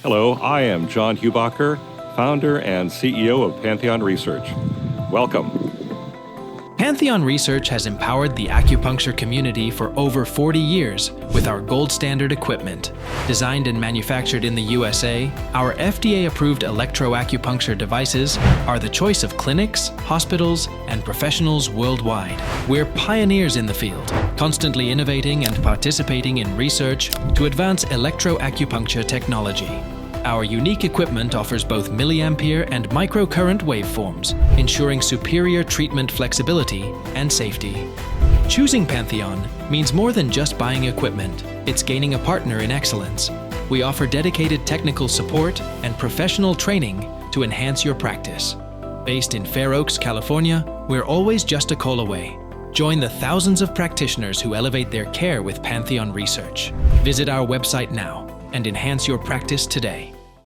Hello, I am John Hubacher, founder and CEO of Pantheon Research. Welcome. Pantheon Research has empowered the acupuncture community for over 40 years with our gold standard equipment. Designed and manufactured in the USA, our FDA-approved electroacupuncture devices are the choice of clinics, hospitals, and professionals worldwide. We're pioneers in the field, constantly innovating and participating in research to advance electroacupuncture technology. Our unique equipment offers both milliampere and microcurrent waveforms, ensuring superior treatment flexibility and safety. Choosing Pantheon means more than just buying equipment. It's gaining a partner in excellence. We offer dedicated technical support and professional training to enhance your practice. Based in Fair Oaks, California, we're always just a call away. Join the thousands of practitioners who elevate their care with Pantheon Research. Visit our website now and enhance your practice today.